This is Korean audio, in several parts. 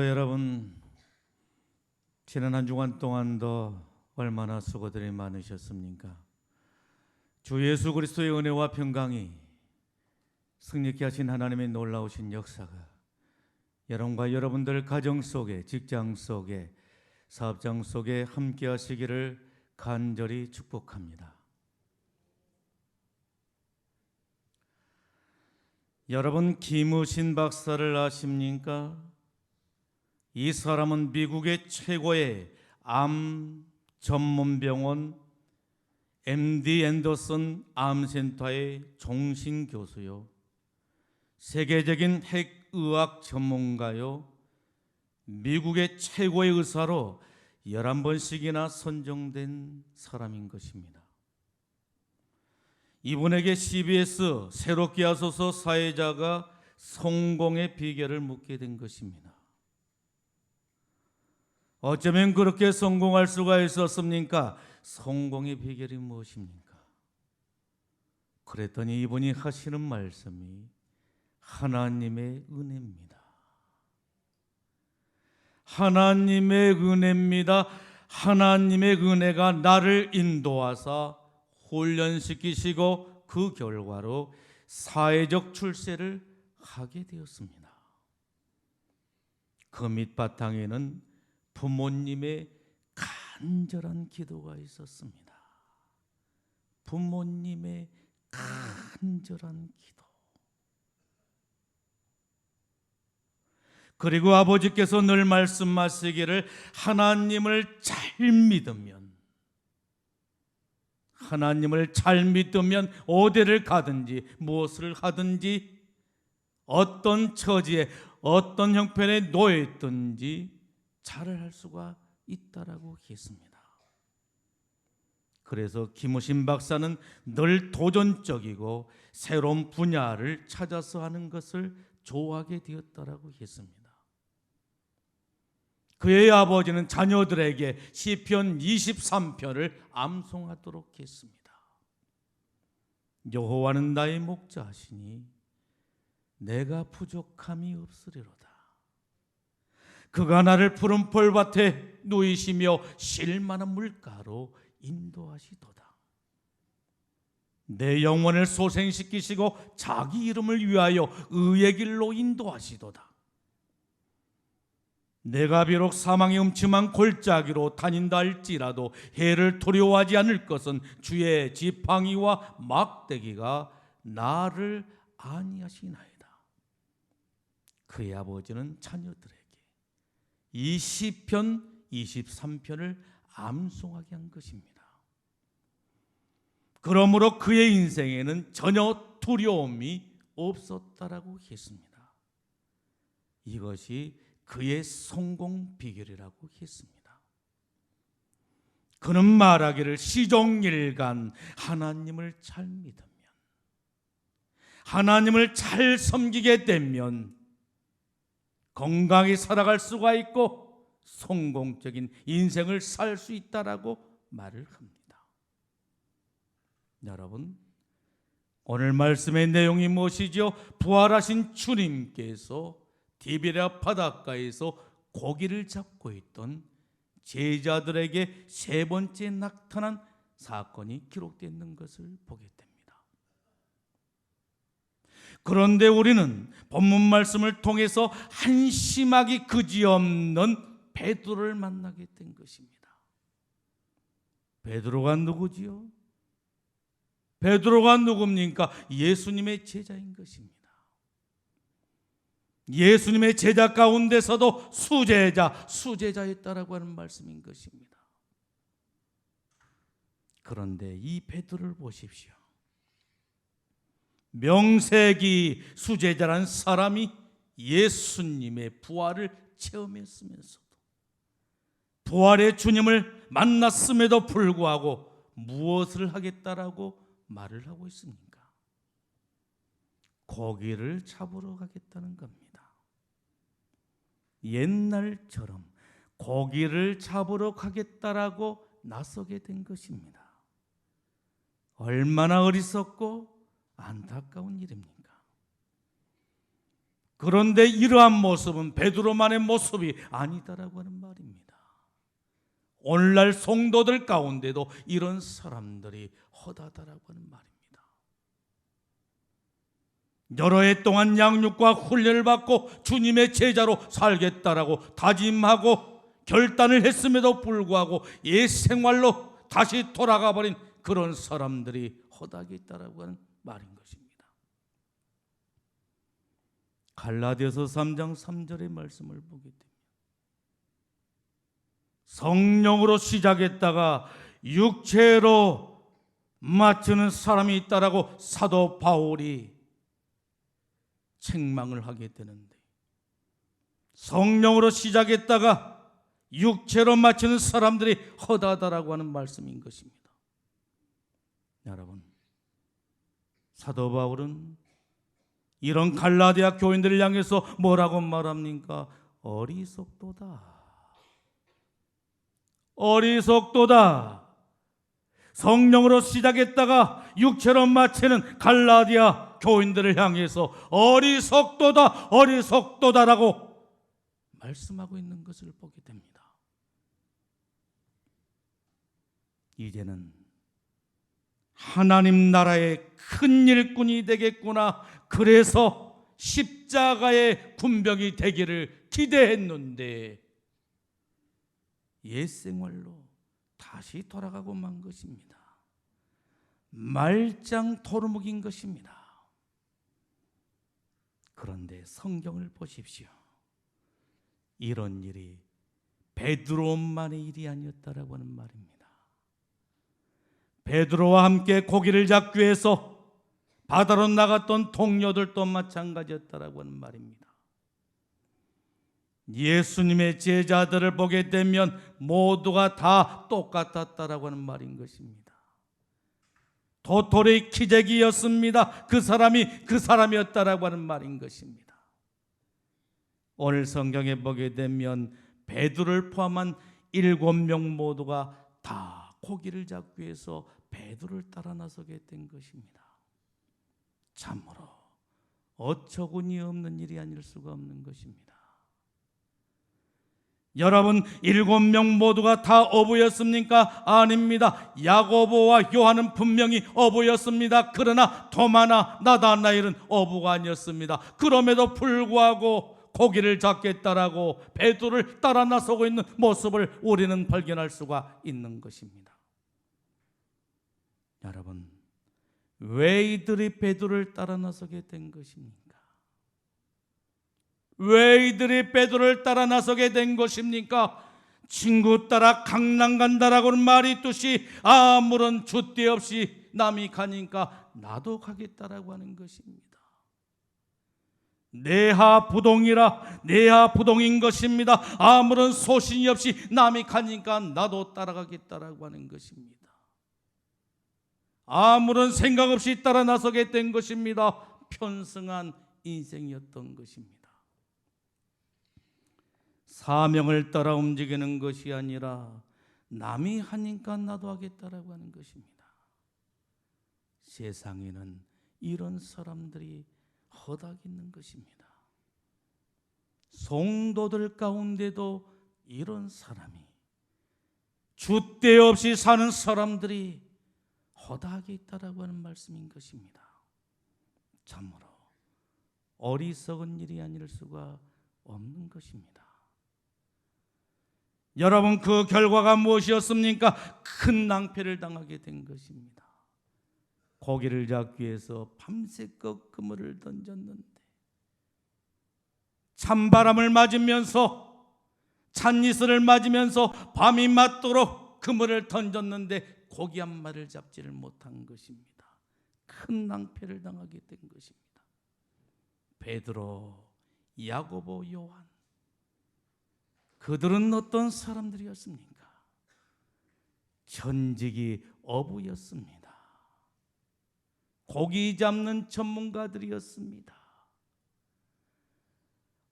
여러분, 지난 한 주간 동안도 얼마나 수고들이 많으셨습니까? 주 예수 그리스도의 은혜와 평강이 승리케 하신 하나님의 놀라우신 역사가 여러분과 여러분들 가정 속에, 직장 속에, 사업장 속에 함께 하시기를 간절히 축복합니다. 여러분, 김우신 박사를 아십니까? 이 사람은 미국의 최고의 암 전문 병원 MD 앤더슨 암센터의 종신 교수요, 세계적인 핵의학 전문가요, 미국의 최고의 의사로 11번씩이나 선정된 사람인 것입니다. 이분에게 CBS 새롭게 하소서 사회자가 성공의 비결을 묻게 된 것입니다. 어쩌면 그렇게 성공할 수가 있었습니까? 성공의 비결이 무엇입니까? 그랬더니 이분이 하시는 말씀이 하나님의 은혜입니다. 하나님의 은혜입니다. 하나님의 은혜가 나를 인도하사 훈련시키시고 그 결과로 사회적 출세를 하게 되었습니다. 그 밑바탕에는 부모님의 간절한 기도가 있었습니다. 부모님의 간절한 기도. 그리고 아버지께서 늘 말씀하시기를 하나님을 잘 믿으면 어디를 가든지 무엇을 하든지 어떤 처지에 어떤 형편에 놓여 있든지 잘을 할 수가 있다라고 했습니다. 그래서 김우신 박사는 늘 도전적이고 새로운 분야를 찾아서 하는 것을 좋아하게 되었다라고 했습니다. 그의 아버지는 자녀들에게 시편 23편을 암송하도록 했습니다. 여호와는 나의 목자시니 내가 부족함이 없으리로다. 그가 나를 푸른 풀밭에 누이시며 쉴만한 물가로 인도하시도다. 내 영혼을 소생시키시고 자기 이름을 위하여 의의 길로 인도하시도다. 내가 비록 사망의 음침한 골짜기로 다닌다 할지라도 해를 두려워하지 않을 것은 주의 지팡이와 막대기가 나를 안위하시나이다. 그의 아버지는 자녀들에게 이 시편 23편을 암송하게 한 것입니다. 그러므로 그의 인생에는 전혀 두려움이 없었다라고 했습니다. 이것이 그의 성공 비결이라고 했습니다. 그는 말하기를 시종일관 하나님을 잘 믿으면, 하나님을 잘 섬기게 되면 건강히 살아갈 수가 있고 성공적인 인생을 살 수 있다라고 말을 합니다. 여러분, 오늘 말씀의 내용이 무엇이죠? 부활하신 주님께서 디베랴 바닷가에서 고기를 잡고 있던 제자들에게 세 번째 나타난 사건이 기록되어 있는 것을 보게 됩니다. 그런데 우리는 본문 말씀을 통해서 한심하기 그지없는 베드로를 만나게 된 것입니다. 베드로가 누구지요? 베드로가 누굽니까? 예수님의 제자인 것입니다. 예수님의 제자 가운데서도 수제자였다라고 하는 말씀인 것입니다. 그런데 이 베드로를 보십시오. 명세기 수제자란 사람이 예수님의 부활을 체험했으면서도 부활의 주님을 만났음에도 불구하고 무엇을 하겠다라고 말을 하고 있습니까? 고기를 잡으러 가겠다는 겁니다. 옛날처럼 고기를 잡으러 가겠다라고 나서게 된 것입니다. 얼마나 어리석고 안타까운 일입니까? 그런데 이러한 모습은 베드로만의 모습이 아니다라고 하는 말입니다. 오늘날 성도들 가운데도 이런 사람들이 허다다라고 하는 말입니다. 여러 해 동안 양육과 훈련을 받고 주님의 제자로 살겠다라고 다짐하고 결단을 했음에도 불구하고 옛 생활로 다시 돌아가 버린 그런 사람들이 허다하게 있다라고 하는 말인 것입니다. 갈라디아서 3장 3절의 말씀을 보게 됩니다. 성령으로 시작했다가 육체로 마치는 사람이 있다라고 사도 바울이 책망을 하게 되는데, 성령으로 시작했다가 육체로 마치는 사람들이 허다하다라고 하는 말씀인 것입니다. 여러분, 사도 바울은 이런 갈라디아 교인들을 향해서 뭐라고 말합니까? 어리석도다. 어리석도다. 성령으로 시작했다가 육체로 마치는 갈라디아 교인들을 향해서 어리석도다, 어리석도다라고 말씀하고 있는 것을 보게 됩니다. 이제는 하나님 나라의 큰 일꾼이 되겠구나, 그래서 십자가의 군병이 되기를 기대했는데 옛 생활로 다시 돌아가고 만 것입니다. 말짱 도루묵인 것입니다. 그런데 성경을 보십시오. 이런 일이 베드로만의 일이 아니었다라고 하는 말입니다. 베드로와 함께 고기를 잡기 위해서 바다로 나갔던 동료들도 마찬가지였다라고 하는 말입니다. 예수님의 제자들을 보게 되면 모두가 다 똑같았다라고 하는 말인 것입니다. 도토리 키재기였습니다. 그 사람이 그 사람이었다라고 하는 말인 것입니다. 오늘 성경에 보게 되면 베드로를 포함한 7명 모두가 다 고기를 잡기 위해서 베드로를 따라 나서게 된 것입니다. 참으로 어처구니 없는 일이 아닐 수가 없는 것입니다. 여러분, 7명 모두가 다 어부였습니까? 아닙니다. 야고보와 요한은 분명히 어부였습니다. 그러나 도마나 나다나엘은 어부가 아니었습니다. 그럼에도 불구하고 고기를 잡겠다라고 베드로를 따라 나서고 있는 모습을 우리는 발견할 수가 있는 것입니다. 여러분, 왜 이들이 베드로를 따라 나서게 된 것입니까? 왜 이들이 베드로를 따라 나서게 된 것입니까? 친구 따라 강남 간다라고는 말이 있듯이 아무런 줏대 없이 남이 가니까 나도 가겠다라고 하는 것입니다. 내하부동이라 내하부동인 것입니다. 아무런 소신이 없이 남이 가니까 나도 따라가겠다라고 하는 것입니다. 아무런 생각 없이 따라 나서게 된 것입니다. 편승한 인생이었던 것입니다. 사명을 따라 움직이는 것이 아니라 남이 하니까 나도 하겠다라고 하는 것입니다. 세상에는 이런 사람들이 허다하게 있는 것입니다. 성도들 가운데도 이런 사람이, 줏대 없이 사는 사람들이 허다하게 있다라고 하는 말씀인 것입니다. 참으로 어리석은 일이 아닐 수가 없는 것입니다. 여러분, 그 결과가 무엇이었습니까? 큰 낭패를 당하게 된 것입니다. 고기를 잡기 위해서 밤새껏 그물을 던졌는데 찬바람을 맞으면서 찬이슬을 맞으면서 밤이 맞도록 그물을 던졌는데 고기 한 마리를 잡지를 못한 것입니다. 큰 낭패를 당하게 된 것입니다. 베드로, 야고보, 요한, 그들은 어떤 사람들이었습니까? 전직이 어부였습니다. 고기 잡는 전문가들이었습니다.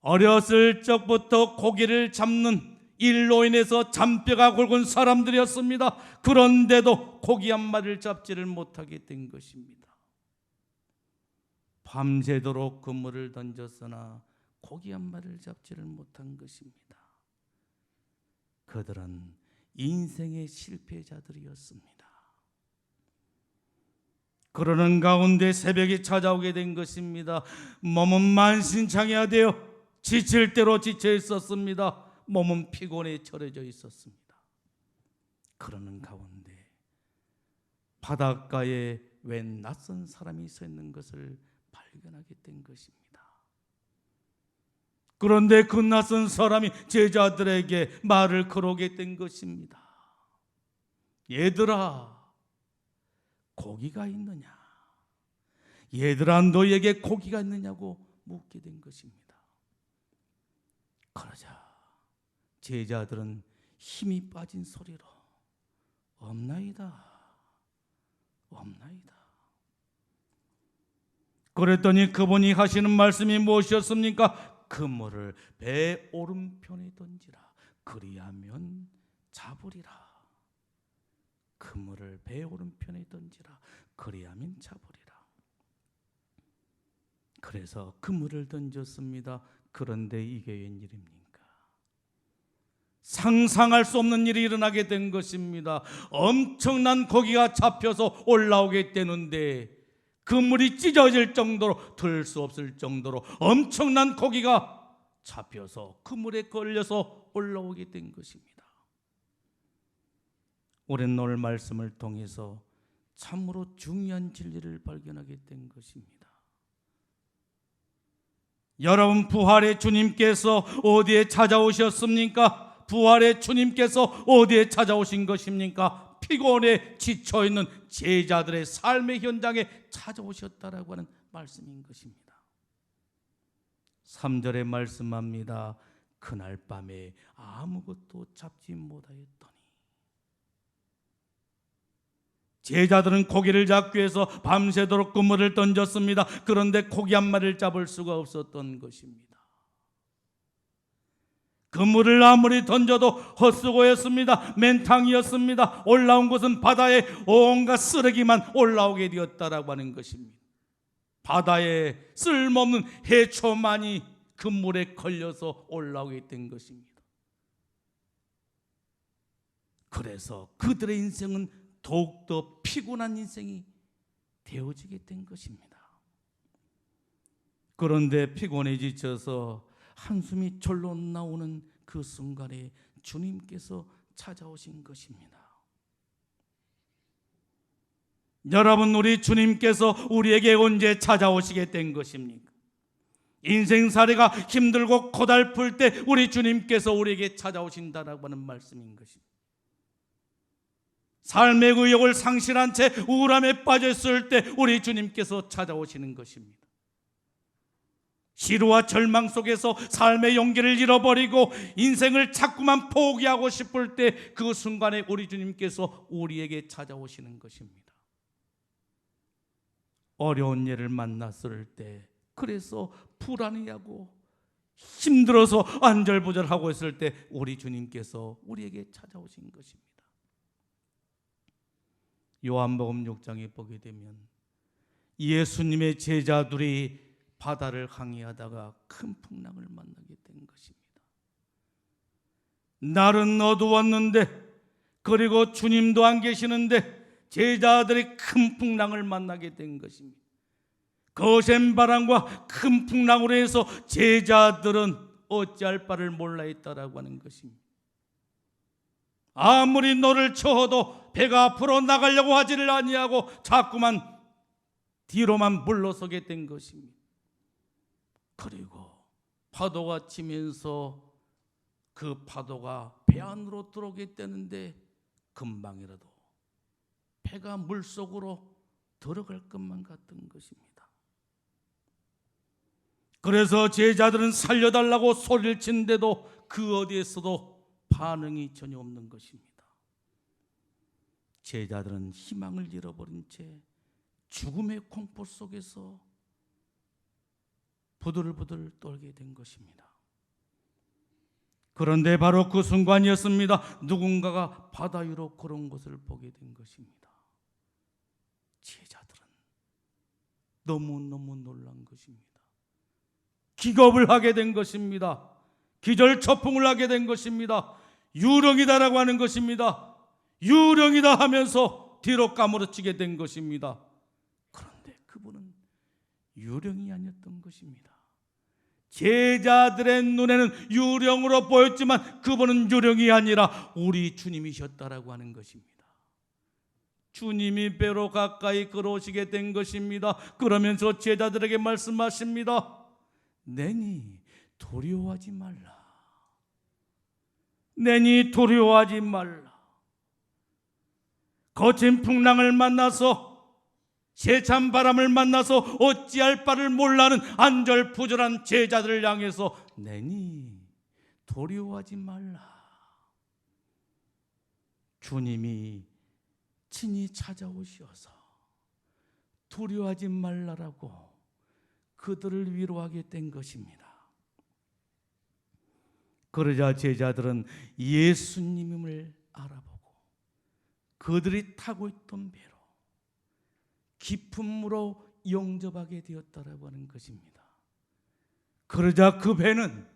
어렸을 적부터 고기를 잡는 일로 인해서 잔뼈가 굵은 사람들이었습니다. 그런데도 고기 한 마리를 잡지를 못하게 된 것입니다. 밤새도록 그물을 던졌으나 고기 한 마리를 잡지를 못한 것입니다. 그들은 인생의 실패자들이었습니다. 그러는 가운데 새벽이 찾아오게 된 것입니다. 몸은 만신창이하되어 지칠 대로 지쳐 있었습니다. 몸은 피곤에 절여져 있었습니다. 그러는 가운데 바닷가에 웬 낯선 사람이 서 있는 것을 발견하게 된 것입니다. 그런데 그 낯선 사람이 제자들에게 말을 걸어오게 된 것입니다. 얘들아, 고기가 있느냐? 얘들아, 너에게 고기가 있느냐고 묻게 된 것입니다. 그러자 제자들은 힘이 빠진 소리로 없나이다, 없나이다. 그랬더니 그분이 하시는 말씀이 무엇이었습니까? 그물을 배 오른편에 던지라. 그리하면 잡으리라. 그물을 배 오른편에 던지라. 그리하면 잡으리라. 그래서 그물을 던졌습니다. 그런데 이게 웬일입니까? 상상할 수 없는 일이 일어나게 된 것입니다. 엄청난 고기가 잡혀서 올라오게 되는데 그물이 찢어질 정도로 들 수 없을 정도로 엄청난 고기가 잡혀서 그물에 걸려서 올라오게 된 것입니다. 오늘 말씀을 통해서 참으로 중요한 진리를 발견하게 된 것입니다. 여러분, 부활의 주님께서 어디에 찾아오셨습니까? 부활의 주님께서 어디에 찾아오신 것입니까? 피곤에 지쳐있는 제자들의 삶의 현장에 찾아오셨다라고 하는 말씀인 것입니다. 3절에 말씀합니다. 그날 밤에 아무것도 잡지 못하였더니. 제자들은 고기를 잡기 위해서 밤새도록 그물을 던졌습니다. 그런데 고기 한 마리를 잡을 수가 없었던 것입니다. 그물을 아무리 던져도 헛수고였습니다. 맨탕이었습니다. 올라온 것은 바다에 온갖 쓰레기만 올라오게 되었다라고 하는 것입니다. 바다에 쓸모없는 해초만이 그물에 걸려서 올라오게 된 것입니다. 그래서 그들의 인생은 더욱더 피곤한 인생이 되어지게 된 것입니다. 그런데 피곤에 지쳐서 한숨이 절로 나오는 그 순간에 주님께서 찾아오신 것입니다. 여러분, 우리 주님께서 우리에게 언제 찾아오시게 된 것입니까? 인생살이가 힘들고 고달플 때 우리 주님께서 우리에게 찾아오신다라고 하는 말씀인 것입니다. 삶의 의욕을 상실한 채 우울함에 빠졌을 때 우리 주님께서 찾아오시는 것입니다. 시루와 절망 속에서 삶의 용기를 잃어버리고 인생을 자꾸만 포기하고 싶을 때 그 순간에 우리 주님께서 우리에게 찾아오시는 것입니다. 어려운 일을 만났을 때, 그래서 불안해하고 힘들어서 안절부절하고 있을 때 우리 주님께서 우리에게 찾아오신 것입니다. 요한복음 6장에 보게 되면 예수님의 제자들이 바다를 항해하다가 큰 풍랑을 만나게 된 것입니다. 날은 어두웠는데, 그리고 주님도 안 계시는데 제자들이 큰 풍랑을 만나게 된 것입니다. 거센 바람과 큰 풍랑으로 해서 제자들은 어찌할 바를 몰라 했다라고 하는 것입니다. 아무리 노를 저어도 배가 앞으로 나가려고 하지를 아니하고 자꾸만 뒤로만 물러서게 된 것입니다. 그리고 파도가 치면서 그 파도가 배 안으로 들어오게 되는데 금방이라도 배가 물속으로 들어갈 것만 같은 것입니다. 그래서 제자들은 살려달라고 소리를 치는데도 그 어디에서도 반응이 전혀 없는 것입니다. 제자들은 희망을 잃어버린 채 죽음의 공포 속에서 부들부들 떨게 된 것입니다. 그런데 바로 그 순간이었습니다. 누군가가 바다 위로 걸어온 것을 보게 된 것입니다. 제자들은 너무너무 놀란 것입니다. 기겁을 하게 된 것입니다. 기절초풍을 하게 된 것입니다. 유령이다라고 하는 것입니다. 유령이다 하면서 뒤로 까무러치게 된 것입니다. 그런데 그분은 유령이 아니었던 것입니다. 제자들의 눈에는 유령으로 보였지만 그분은 유령이 아니라 우리 주님이셨다라고 하는 것입니다. 주님이 배로 가까이 걸어오시게 된 것입니다. 그러면서 제자들에게 말씀하십니다. 내니 두려워하지 말라. 내니 두려워하지 말라. 거친 풍랑을 만나서 세찬 바람을 만나서 어찌할 바를 몰라는 안절부절한 제자들을 향해서 내니 두려워하지 말라. 주님이 친히 찾아오셔서 두려워하지 말라라고 그들을 위로하게 된 것입니다. 그러자 제자들은 예수님을 알아보고 그들이 타고 있던 배로 기쁨으로 영접하게 되었다라고 하는 것입니다. 그러자 그 배는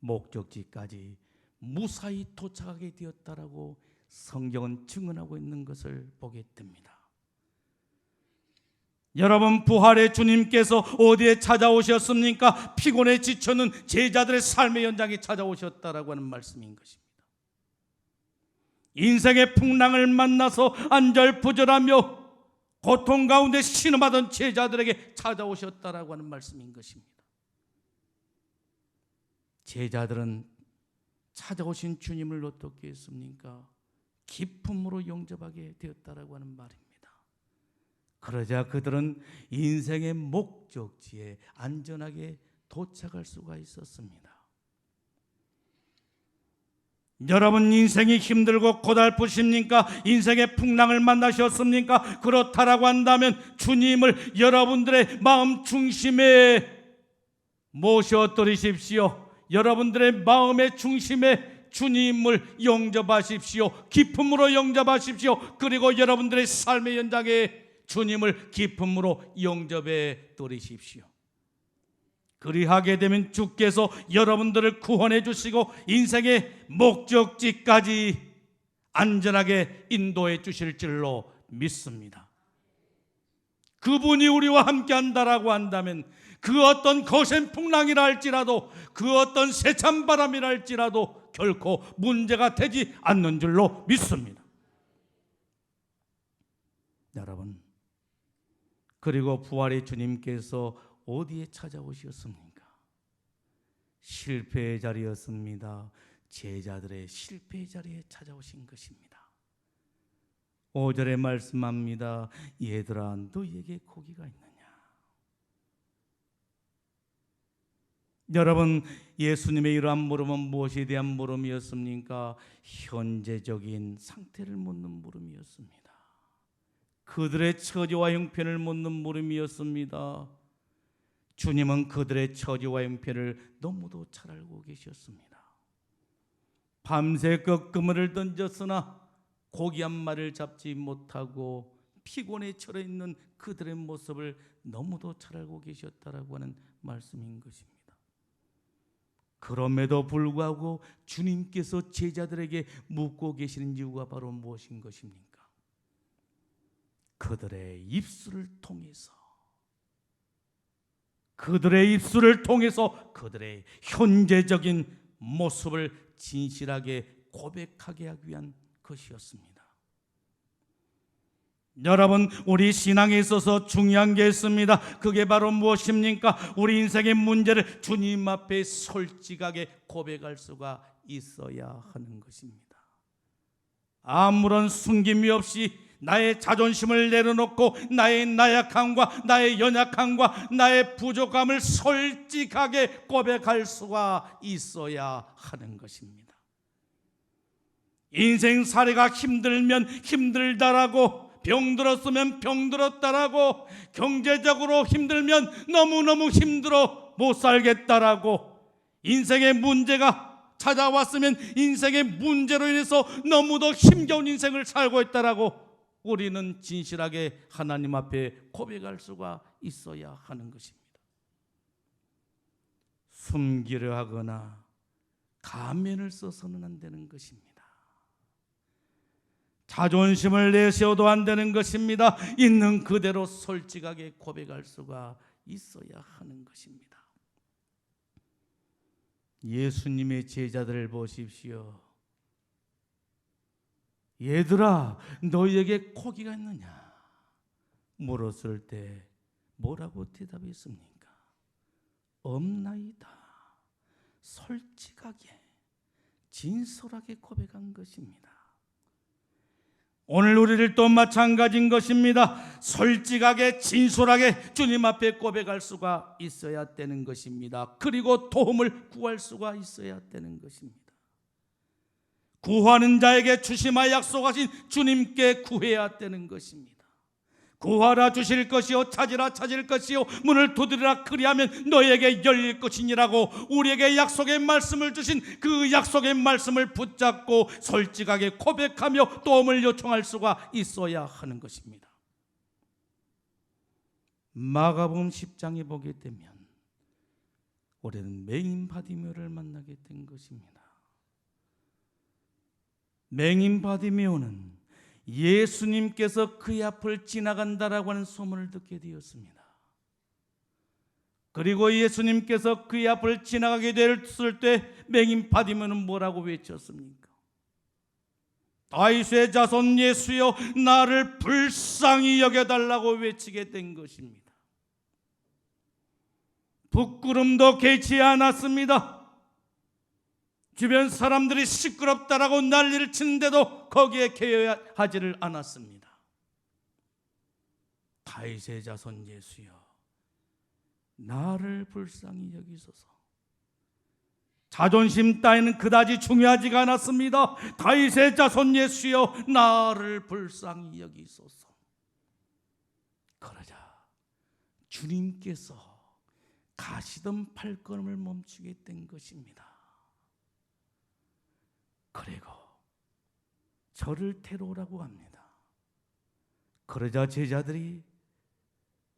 목적지까지 무사히 도착하게 되었다라고 성경은 증언하고 있는 것을 보게 됩니다. 여러분, 부활의 주님께서 어디에 찾아오셨습니까? 피곤에 지쳐는 제자들의 삶의 현장에 찾아오셨다라고 하는 말씀인 것입니다. 인생의 풍랑을 만나서 안절부절하며 고통 가운데 신음하던 제자들에게 찾아오셨다라고 하는 말씀인 것입니다. 제자들은 찾아오신 주님을 어떻게 했습니까? 기쁨으로 영접하게 되었다라고 하는 말입니다. 그러자 그들은 인생의 목적지에 안전하게 도착할 수가 있었습니다. 여러분, 인생이 힘들고 고달프십니까? 인생의 풍랑을 만나셨습니까? 그렇다라고 한다면 주님을 여러분들의 마음 중심에 모셔드리십시오. 여러분들의 마음의 중심에 주님을 영접하십시오. 기쁨으로 영접하십시오. 그리고 여러분들의 삶의 현장에 주님을 기쁨으로 영접해 드리십시오. 그리하게 되면 주께서 여러분들을 구원해 주시고 인생의 목적지까지 안전하게 인도해 주실 줄로 믿습니다. 그분이 우리와 함께 한다라고 한다면 그 어떤 거센 풍랑이라 할지라도 그 어떤 세찬 바람이라 할지라도 결코 문제가 되지 않는 줄로 믿습니다. 여러분, 그리고 부활의 주님께서 어디에 찾아오셨습니까? 실패의 자리였습니다. 제자들의 실패의 자리에 찾아오신 것입니다. 5절에 말씀합니다. 얘들아, 너희에게 고기가 있느냐? 여러분, 예수님의 이러한 물음은 무엇에 대한 물음이었습니까? 현재적인 상태를 묻는 물음이었습니다. 그들의 처지와 형편을 묻는 물음이었습니다. 주님은 그들의 처지와 형편을 너무도 잘 알고 계셨습니다. 밤새 그 그물을 던졌으나 고기 한 마리를 잡지 못하고 피곤에 처해 있는 그들의 모습을 너무도 잘 알고 계셨다라고 하는 말씀인 것입니다. 그럼에도 불구하고 주님께서 제자들에게 묻고 계시는 이유가 바로 무엇인 것입니까? 그들의 입술을 통해서 그들의 현재적인 모습을 진실하게 고백하게 하기 위한 것이었습니다. 여러분, 우리 신앙에 있어서 중요한 게 있습니다. 그게 바로 무엇입니까? 우리 인생의 문제를 주님 앞에 솔직하게 고백할 수가 있어야 하는 것입니다. 아무런 숨김이 없이 나의 자존심을 내려놓고 나의 나약함과 나의 연약함과 나의 부족함을 솔직하게 고백할 수가 있어야 하는 것입니다. 인생살이가 힘들면 힘들다라고, 병들었으면 병들었다라고, 경제적으로 힘들면 너무너무 힘들어 못 살겠다라고, 인생의 문제가 찾아왔으면 인생의 문제로 인해서 너무도 힘겨운 인생을 살고 있다라고 우리는 진실하게 하나님 앞에 고백할 수가 있어야 하는 것입니다. 숨기려 하거나 가면을 써서는 안 되는 것입니다. 자존심을 내세워도 안 되는 것입니다. 있는 그대로 솔직하게 고백할 수가 있어야 하는 것입니다. 예수님의 제자들을 보십시오. 얘들아, 너희에게 고기가 있느냐? 물었을 때 뭐라고 대답했습니까? 없나이다. 솔직하게, 진솔하게 고백한 것입니다. 오늘 우리를 또 마찬가지인 것입니다. 솔직하게, 진솔하게 주님 앞에 고백할 수가 있어야 되는 것입니다. 그리고 도움을 구할 수가 있어야 되는 것입니다. 구하는 자에게 주시마 약속하신 주님께 구해야 되는 것입니다. 구하라 주실 것이요, 찾으라 찾을 것이요, 문을 두드리라 그리하면 너에게 열릴 것이니라고 우리에게 약속의 말씀을 주신 그 약속의 말씀을 붙잡고 솔직하게 고백하며 도움을 요청할 수가 있어야 하는 것입니다. 마가복음 10장에 보게 되면 올해는 맹인 바디메오를 만나게 된 것입니다. 맹인 바디메오는 예수님께서 그의 앞을 지나간다라고 하는 소문을 듣게 되었습니다. 그리고 예수님께서 그의 앞을 지나가게 됐을 때 맹인 바디메오는 뭐라고 외쳤습니까? 다윗의 자손 예수여, 나를 불쌍히 여겨달라고 외치게 된 것입니다. 부끄럼도 개치 않았습니다. 주변 사람들이 시끄럽다라고 난리를 치는데도 거기에 개의하지를 않았습니다. 다윗의 자손 예수여, 나를 불쌍히 여기소서. 자존심 따위는 그다지 중요하지가 않았습니다. 다윗의 자손 예수여, 나를 불쌍히 여기소서. 그러자 주님께서 가시던 발걸음을 멈추게 된 것입니다. 그리고 저를 데려오라고 합니다. 그러자 제자들이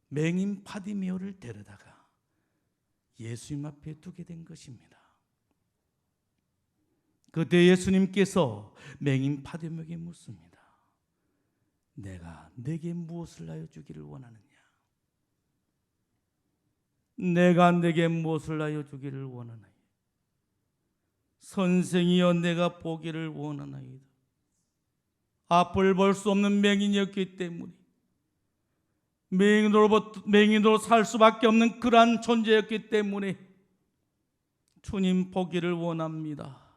맹인 바디메오를 데려다가 예수님 앞에 두게 된 것입니다. 그때 예수님께서 맹인 바디메오에게 묻습니다. 내가 네게 무엇을 하여 주기를 원하느냐? 내가 네게 무엇을 하여 주기를 원하느냐? 선생이여, 내가 보기를 원하나이다. 앞을 볼 수 없는 맹인이었기 때문에 맹인으로 살 수밖에 없는 그러한 존재였기 때문에 주님 보기를 원합니다.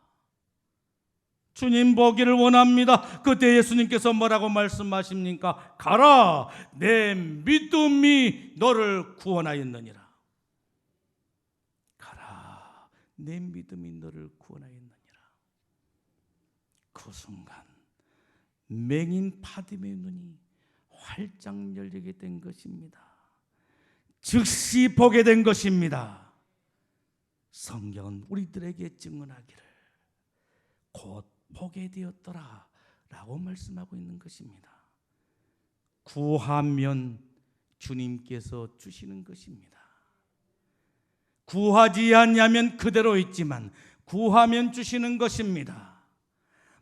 주님 보기를 원합니다. 그때 예수님께서 뭐라고 말씀하십니까? 가라, 내 믿음이 너를 구원하였느니라. 내 믿음이 너를 구원하였느니라. 그 순간 맹인 바디메오의 눈이 활짝 열리게 된 것입니다. 즉시 보게 된 것입니다. 성경은 우리들에게 증언하기를 곧 보게 되었더라 라고 말씀하고 있는 것입니다. 구하면 주님께서 주시는 것입니다. 구하지 않냐면 그대로 있지만 구하면 주시는 것입니다.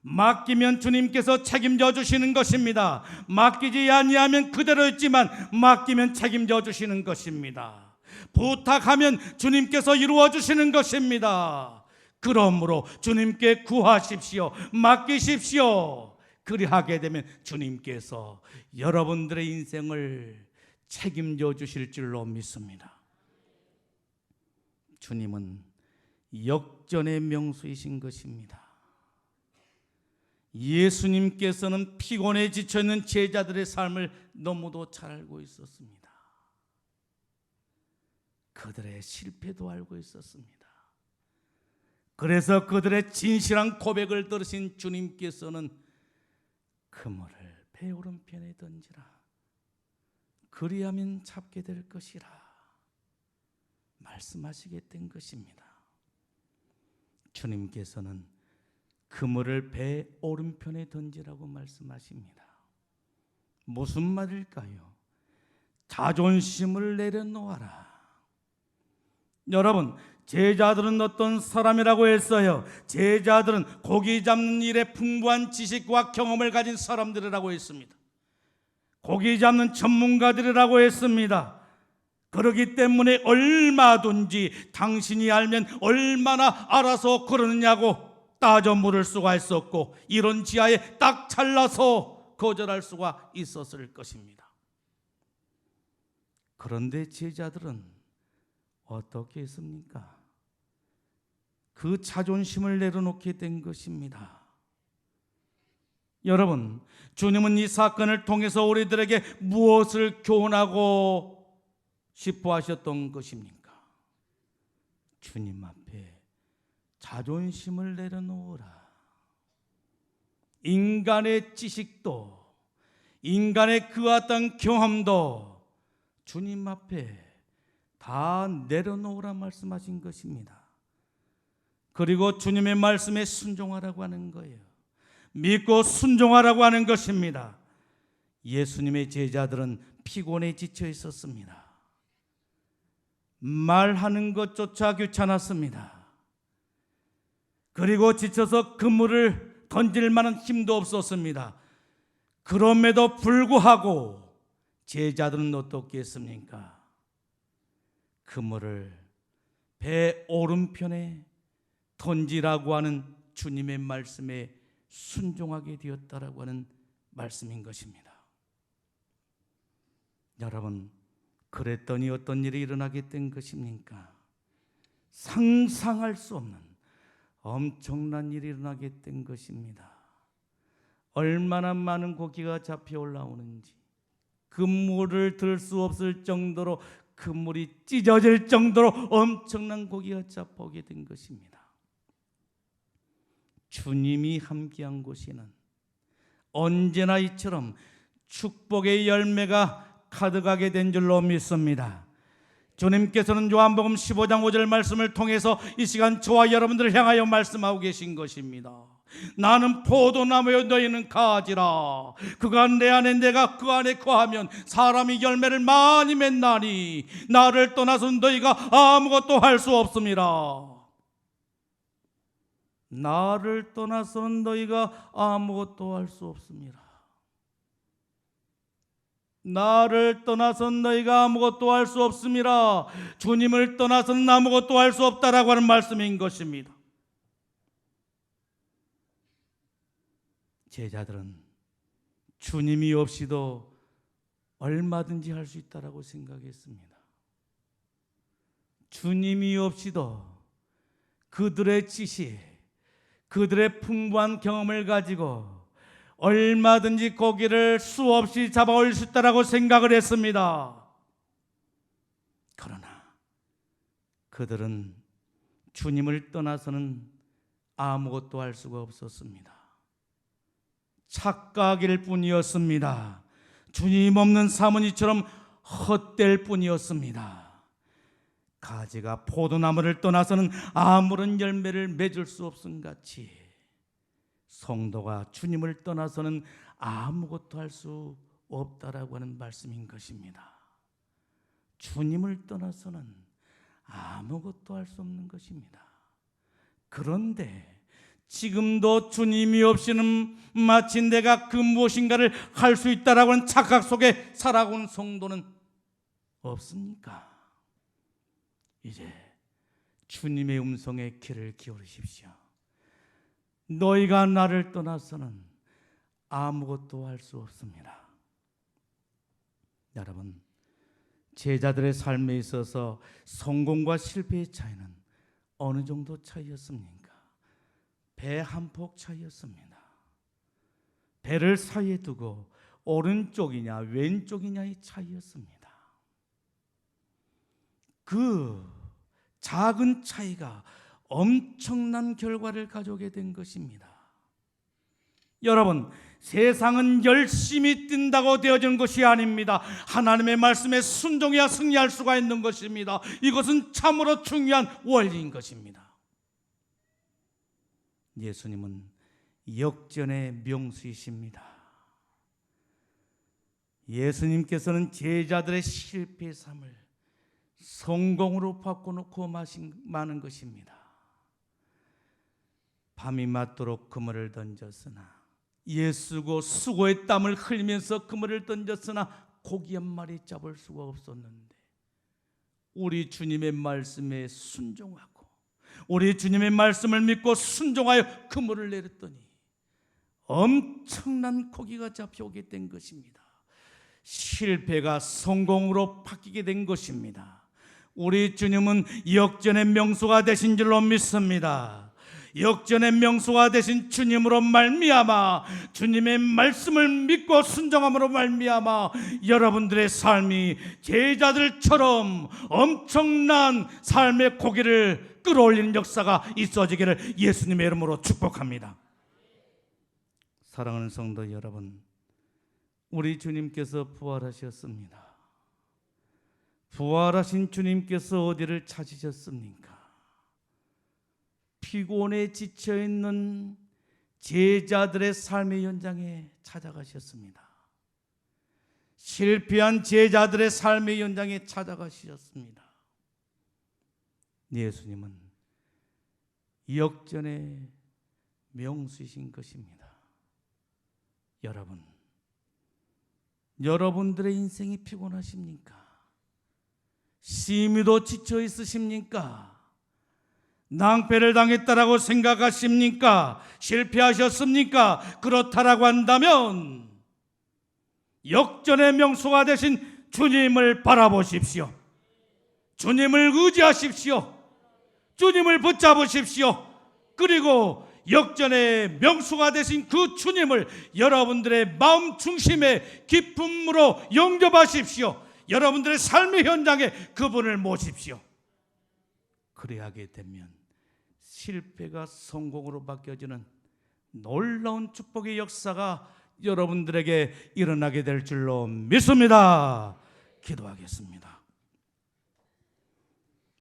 맡기면 주님께서 책임져 주시는 것입니다. 맡기지 아니하면 그대로 있지만 맡기면 책임져 주시는 것입니다. 부탁하면 주님께서 이루어 주시는 것입니다. 그러므로 주님께 구하십시오. 맡기십시오. 그리하게 되면 주님께서 여러분들의 인생을 책임져 주실 줄로 믿습니다. 주님은 역전의 명수이신 것입니다. 예수님께서는 피곤에 지쳐있는 제자들의 삶을 너무도 잘 알고 있었습니다. 그들의 실패도 알고 있었습니다. 그래서 그들의 진실한 고백을 들으신 주님께서는 그물을 배 오른편에 던지라. 그리하면 잡게 될 것이라 말씀하시게 된 것입니다. 주님께서는 그물을 배 오른편에 던지라고 말씀하십니다. 무슨 말일까요? 자존심을 내려놓아라. 여러분, 제자들은 어떤 사람이라고 했어요? 제자들은 고기 잡는 일에 풍부한 지식과 경험을 가진 사람들이라고 했습니다. 고기 잡는 전문가들이라고 했습니다. 그렇기 때문에 얼마든지 당신이 알면 얼마나 알아서 그러느냐고 따져 물을 수가 있었고, 이런 지하에 딱 잘라서 거절할 수가 있었을 것입니다. 그런데 제자들은 어떻게 했습니까? 그 자존심을 내려놓게 된 것입니다. 여러분, 주님은 이 사건을 통해서 우리들에게 무엇을 교훈하고 싶어 하셨던 것입니까? 주님 앞에 자존심을 내려놓으라. 인간의 지식도, 인간의 그 어떤 경험도 주님 앞에 다 내려놓으라 말씀하신 것입니다. 그리고 주님의 말씀에 순종하라고 하는 거예요. 믿고 순종하라고 하는 것입니다. 예수님의 제자들은 피곤에 지쳐 있었습니다. 말하는 것조차 귀찮았습니다. 그리고 지쳐서 그물을 던질 만한 힘도 없었습니다. 그럼에도 불구하고 제자들은 어떻게 했습니까? 그물을 배 오른편에 던지라고 하는 주님의 말씀에 순종하게 되었다라고 하는 말씀인 것입니다. 여러분, 그랬더니 어떤 일이 일어나게 된 것입니까? 상상할 수 없는 엄청난 일이 일어나게 된 것입니다. 얼마나 많은 고기가 잡혀 올라오는지, 그물을 들 수 없을 정도로 그물이 찢어질 정도로 엄청난 고기가 잡혀오게 된 것입니다. 주님이 함께한 곳에는 언제나 이처럼 축복의 열매가 가득하게 된 줄로 믿습니다. 주님께서는 요한복음 15장 5절 말씀을 통해서 이 시간 저와 여러분들을 향하여 말씀하고 계신 것입니다. 나는 포도나무여 너희는 가지라. 그가 내 안에 내가 그 안에 거하면 사람이 열매를 많이 맺나니 나를 떠나서 너희가 아무것도 할 수 없음이라. 나를 떠나서는 너희가 아무것도 할 수 없습니다. 나를 떠나서는 너희가 아무것도 할 수 없습니다. 주님을 떠나서는 아무것도 할 수 없다라고 하는 말씀인 것입니다. 제자들은 주님이 없이도 얼마든지 할 수 있다라고 생각했습니다. 주님이 없이도 그들의 지식, 그들의 풍부한 경험을 가지고 얼마든지 고기를 수없이 잡아올 수 있다라고 생각을 했습니다. 그러나 그들은 주님을 떠나서는 아무것도 할 수가 없었습니다. 착각일 뿐이었습니다. 주님 없는 사모니처럼 헛될 뿐이었습니다. 가지가 포도나무를 떠나서는 아무런 열매를 맺을 수 없음 같이 성도가 주님을 떠나서는 아무것도 할 수 없다라고 하는 말씀인 것입니다. 주님을 떠나서는 아무것도 할 수 없는 것입니다. 그런데 지금도 주님이 없이는 마치 내가 그 무엇인가를 할 수 있다라고 하는 착각 속에 살아온 성도는 없습니까? 이제 주님의 음성에 귀를 기울이십시오. 너희가 나를 떠나서는 아무것도 할 수 없습니다. 여러분, 제자들의 삶에 있어서 성공과 실패의 차이는 어느 정도 차이였습니까? 배 한 폭 차이였습니다. 배를 사이에 두고 오른쪽이냐 왼쪽이냐의 차이였습니다. 그 작은 차이가 엄청난 결과를 가져오게 된 것입니다. 여러분, 세상은 열심히 뛴다고 되어진 것이 아닙니다. 하나님의 말씀에 순종해야 승리할 수가 있는 것입니다. 이것은 참으로 중요한 원리인 것입니다. 예수님은 역전의 명수이십니다. 예수님께서는 제자들의 실패의 삶을 성공으로 바꿔놓고 마는 것입니다. 밤이 맞도록 그물을 던졌으나 예수고 수고의 땀을 흘리면서 그물을 던졌으나 고기 한 마리 잡을 수가 없었는데 우리 주님의 말씀에 순종하고 우리 주님의 말씀을 믿고 순종하여 그물을 내렸더니 엄청난 고기가 잡혀오게 된 것입니다. 실패가 성공으로 바뀌게 된 것입니다. 우리 주님은 역전의 명수가 되신 줄로 믿습니다. 역전의 명수가 되신 주님으로 말미암아 주님의 말씀을 믿고 순종함으로 말미암아 여러분들의 삶이 제자들처럼 엄청난 삶의 고기를 끌어올리는 역사가 있어지기를 예수님의 이름으로 축복합니다. 사랑하는 성도 여러분, 우리 주님께서 부활하셨습니다. 부활하신 주님께서 어디를 찾으셨습니까? 피곤에 지쳐있는 제자들의 삶의 현장에 찾아가셨습니다. 실패한 제자들의 삶의 현장에 찾아가셨습니다. 예수님은 역전의 명수이신 것입니다. 여러분들의 인생이 피곤하십니까? 심히도 지쳐 있으십니까? 낭패를 당했다라고 생각하십니까? 실패하셨습니까? 그렇다라고 한다면 역전의 명수가 되신 주님을 바라보십시오. 주님을 의지하십시오. 주님을 붙잡으십시오. 그리고 역전의 명수가 되신 그 주님을 여러분들의 마음 중심에 기쁨으로 영접하십시오. 여러분들의 삶의 현장에 그분을 모십시오. 그래야 하게 되면 실패가 성공으로 바뀌어지는 놀라운 축복의 역사가 여러분들에게 일어나게 될 줄로 믿습니다. 기도하겠습니다.